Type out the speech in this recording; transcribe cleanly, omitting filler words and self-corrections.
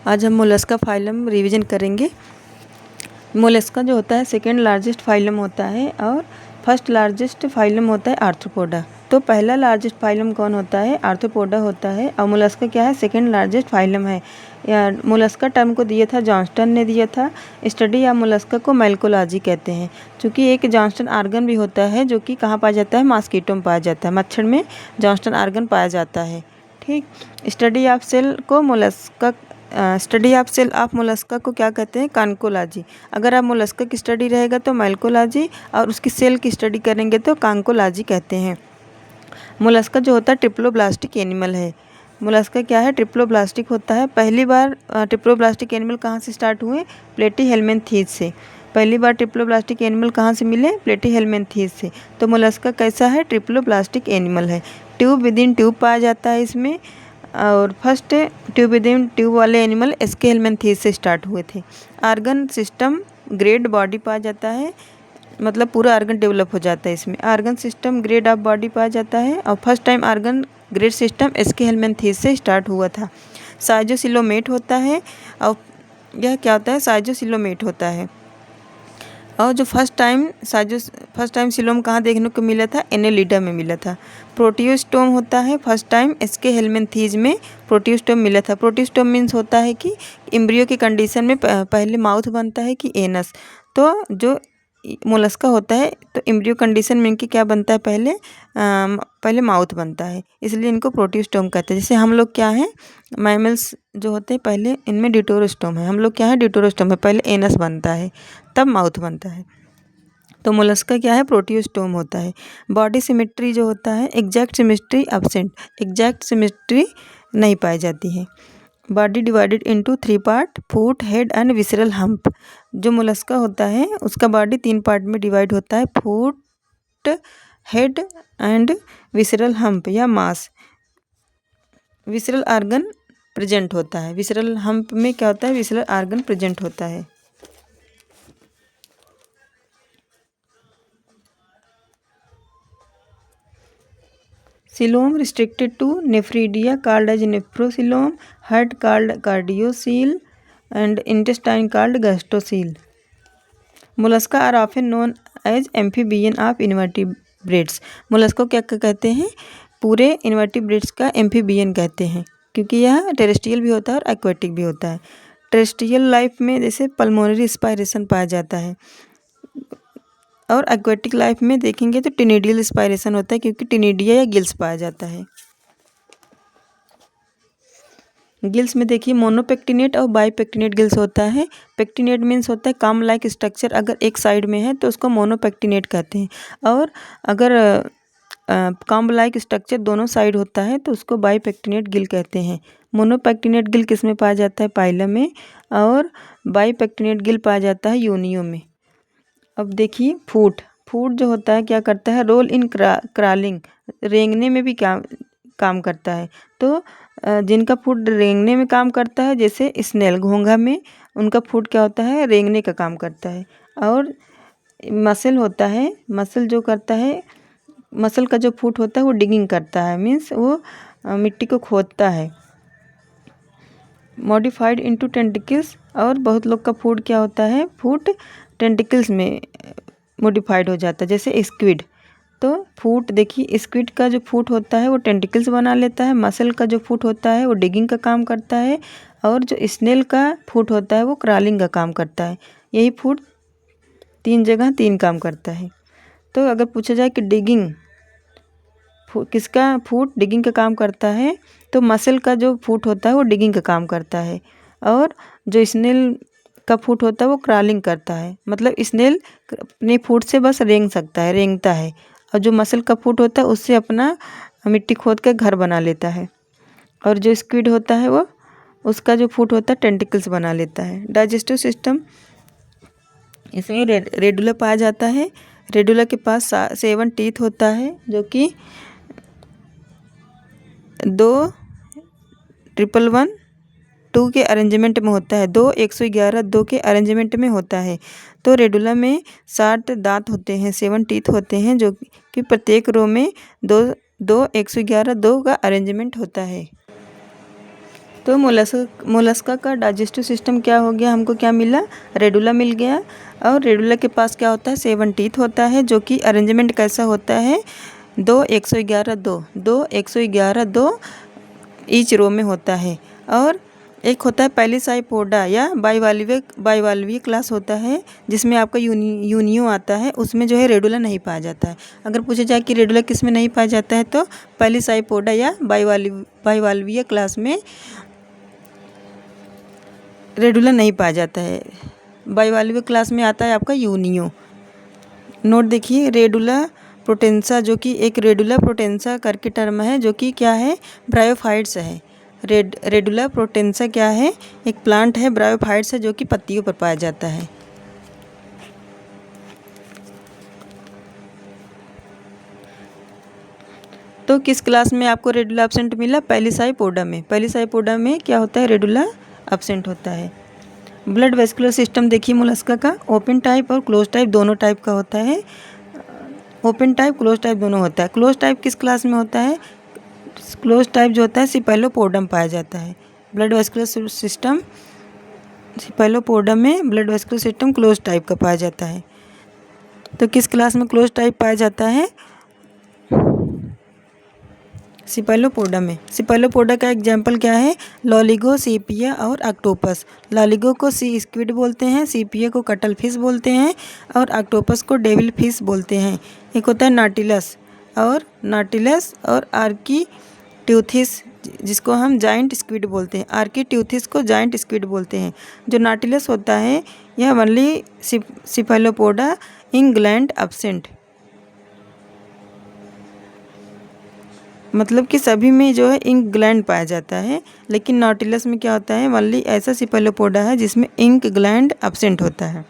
आज हम Mollusca phylum revision करेंगे। मोलस्का जो होता है सेकेंड लार्जेस्ट फाइलम होता है और फर्स्ट लार्जेस्ट फाइलम होता है आर्थ्रोपोडा। तो पहला लार्जेस्ट फाइलम कौन होता है? आर्थ्रोपोडा होता है। और मोलस्का क्या है? सेकेंड लार्जेस्ट फाइलम है। मोलस्का टर्म को दिया था जॉन्स्टन ने दिया था। स्टडी या मोलस्का को मैल्कोलॉजी कहते हैं। चूँकि एक जॉन्स्टन आर्गन भी होता है जो कि कहाँ पाया जाता है? मॉस्किटो में पाया जाता है। मच्छर में जॉन्स्टन आर्गन पाया जाता है। ठीक। स्टडी ऑफ सेल को Mollusca study of cell of Mollusca को क्या कहते हैं? कांकोलॉजी। अगर आप मोलस्का की स्टडी रहेगा तो मैल्कोलॉजी और उसकी सेल की स्टडी करेंगे तो कांकोलॉजी कहते हैं। मोलस्का जो होता है ट्रिप्लोब्लास्टिक एनिमल है। मोलस्का क्या है? ट्रिप्लोब्लास्टिक होता है। पहली बार ट्रिप्लोब्लास्टिक एनिमल कहाँ से स्टार्ट हुए? प्लेटीहेल्मिन्थीज से। पहली बार ट्रिप्लोब्लास्टिक एनिमल कहाँ से मिले? प्लेटीहेल्मिन्थीज से। तो मोलस्का कैसा है? ट्रिप्लोब्लास्टिक एनिमल है। ट्यूब विद इन ट्यूब पाया जाता है इसमें। और first tube with in tube वाले एनिमल एस्केहेल्मिन्थीज से स्टार्ट हुए थे। आर्गन सिस्टम ग्रेड बॉडी पाया जाता है, मतलब पूरा आर्गन डेवलप हो जाता है इसमें। Organ system grade of body पाया जाता है और first time organ grade system aschelminthes से स्टार्ट हुआ था। साइजोसिलोमेट होता है और यह क्या होता है? साइजोसिलोमेट होता है। और जो फर्स्ट टाइम सिलोम कहाँ देखने को मिला था? एनेलिडा में मिला था। प्रोटियोस्टोम होता है। फर्स्ट टाइम एस्केहेल्मिन्थीज में प्रोटियोस्टोम मिला था। प्रोटियोस्टोम मीन्स होता है कि एम्ब्रियो की कंडीशन में पहले माउथ बनता है कि एनस। तो जो मोलस्का होता है तो एम्ब्रियो कंडीशन में इनकी क्या बनता है? पहले माउथ बनता है, इसलिए इनको प्रोटियोस्टोम कहते हैं। जैसे हम लोग क्या हैं, मैमल्स जो होते हैं पहले इनमें ड्यूटेरोस्टोम है। हम लोग क्या है? ड्यूटेरोस्टोम है। पहले एनस बनता है तब माउथ बनता है। तो मोलस्का क्या है? प्रोटियोस्टोम होता है। बॉडी सिमेट्री जो होता है, exact symmetry absent, exact symmetry नहीं पाई जाती है। Body divided into 3 part, foot, head and visceral hump. जो मोलस्का होता है उसका बॉडी 3 पार्ट में डिवाइड होता है, foot, head and visceral hump या मास। विसरल आर्गन प्रेजेंट होता है। विसरल हम्प में क्या होता है? विसरल आर्गन प्रेजेंट होता है। Coelom restricted to nephridia called as nephrocoelom, heart called cardiocele, and intestine called gastrocele. Mollusca are often known as amphibian of invertebrates. Mollusca को क्या कहते हैं? पूरे इन्वर्टिब्रेट्स का एम्फीबियन कहते हैं, क्योंकि यह टेरेस्ट्रियल भी होता है और एक्वेटिक भी होता है। टेरेस्ट्रियल लाइफ में जैसे पल्मोनरी स्पायरेशन पाया जाता है और एक्वेटिक लाइफ में देखेंगे तो टिनिडियल स्पायरेशन होता है, क्योंकि टिनिडिया या गिल्स पाया जाता है। गिल्स में देखिए मोनोपेक्टिनेट और बाईपेक्टिनेट गिल्स होता है। पेक्टिनेट मीन्स होता है काम लाइक स्ट्रक्चर अगर एक साइड में है तो उसको मोनोपेक्टिनेट कहते हैं, और अगर काम लाइक स्ट्रक्चर दोनों साइड होता है तो उसको बाईपेक्टिनेट गिल कहते हैं। मोनोपेक्टिनेट गिल किस में पाया जाता है? पाइलम में, और बाईपेक्टिनेट गिल पाया जाता है योनियों में। अब देखिए फूट जो होता है क्या करता है? रोल इन क्रॉलिंग, रेंगने में भी काम करता है। तो जिनका फूट रेंगने में काम करता है, जैसे स्नेल घोंघा में, उनका फूट क्या होता है? रेंगने का काम करता है। और मसल होता है, मसल जो करता है, मसल का जो फूट होता है वो डिगिंग करता है, मीन्स वो मिट्टी को खोदता है। मॉडिफाइड इनटू टेंटिकल्स, और बहुत लोग का फूट क्या होता है? फूट टेंटिकल्स में मॉडिफाइड हो जाता है, जैसे स्क्विड। तो फूट देखिए, स्क्विड का जो फूट होता है वो टेंटिकल्स बना लेता है। मसल का जो फूट होता है वो डिगिंग का काम करता है, और जो स्नेल का फूट होता है वो क्रॉलिंग का काम करता है। यही फूट 3 जगह 3 काम करता है। तो अगर पूछा जाए कि डिगिंग किसका फूट डिगिंग का काम करता है, तो मसल का जो फूट होता है वो डिगिंग का काम करता है, और जो स्नेल का फूट होता है वो क्रॉलिंग करता है। मतलब स्नेल अपने फूट से बस रेंगता है, और जो मसल का फूट होता है उससे अपना मिट्टी खोद कर घर बना लेता है। और जो स्क्विड होता है वो उसका जो फूट होता है टेंटिकल्स बना लेता है। डाइजेस्टिव सिस्टम, इसमें रेडुला पाया जाता है। रेडुला के पास 7 टीथ होता है, जो कि 2 111 2 के अरेंजमेंट में होता है। 2 111 2 के अरेंजमेंट में होता है। तो रेडुला में 60 दांत होते हैं, 7 टीथ होते हैं, जो कि प्रत्येक रो में 2 111 2 का अरेंजमेंट होता है। तो मोलस्का का डाइजेस्टिव सिस्टम क्या हो गया, हमको क्या मिला, रेडुला मिल गया। और रेडुला के पास क्या होता है, 7 टीथ होता है, जो कि अरेंजमेंट कैसा होता है, 2 111 2 111 2 ईच रो में होता है। और एक होता है पैलिसाइपोडा या बाइवाल्वीय क्लास होता है, जिसमें आपका यूनियो आता है, उसमें जो है रेडुला नहीं पाया जाता है। अगर पूछा जाए कि रेडुला किस में नहीं पाया जाता है, तो पैलिसाइपोडा या बाइवाल्वीय क्लास में रेडुला नहीं पाया जाता है। बाइवाल्वीय क्लास में आता है आपका यूनियो। नोट देखिए, रेडुला प्रोटेंसा, जो कि एक रेडुला प्रोटेंसा करके टर्म है, जो कि क्या है, ब्रायोफाइट्स है। रेडुला प्रोटेंसा क्या है, एक प्लांट है, ब्रायोफाइट्स है, जो कि पत्तियों पर पाया जाता है। तो किस क्लास में आपको रेडुला एब्सेंट मिला, पैलिसाइपोडा में। पैलिसाइपोडा में क्या होता है, रेडुला एब्सेंट होता है। ब्लड वेस्कुलर सिस्टम देखिए मोलस्का का, ओपन टाइप और क्लोज टाइप दोनों टाइप का होता है। ओपन टाइप क्लोज टाइप दोनों होता है। क्लोज टाइप किस क्लास में होता है, क्लोज टाइप जो होता है सिपेलोपोडम पाया जाता है। ब्लड वेस्कुलर सिस्टम सिपेलोपोडम में blood vascular system close type का पाया जाता है। तो किस क्लास में क्लोज टाइप पाया जाता है, सिपेलोपोडा में। सिपेलोपोडा का एग्जाम्पल क्या है, लॉलिगो, सीपिया और ऑक्टोपस। लॉलिगो को सी स्क्विड बोलते हैं, सीपिया को कटल फिश बोलते हैं, और ऑक्टोपस को डेविल फिश बोलते हैं। एक होता है नाटिलस और आर्कीट्यूथिस, जिसको हम जाइंट स्क्विड बोलते हैं। आर्कीट्यूथिस को जाइंट स्क्विड बोलते हैं। जो नाटिलस होता है, यह ओनली सिपेलोपोडा इंग्लैंड एब्सेंट, मतलब कि सभी में जो है इंक ग्लैंड पाया जाता है, लेकिन नॉटिलस में क्या होता है, ओनली ऐसा सिपेलोपोडा है जिसमें इंक ग्लैंड एब्सेंट होता है।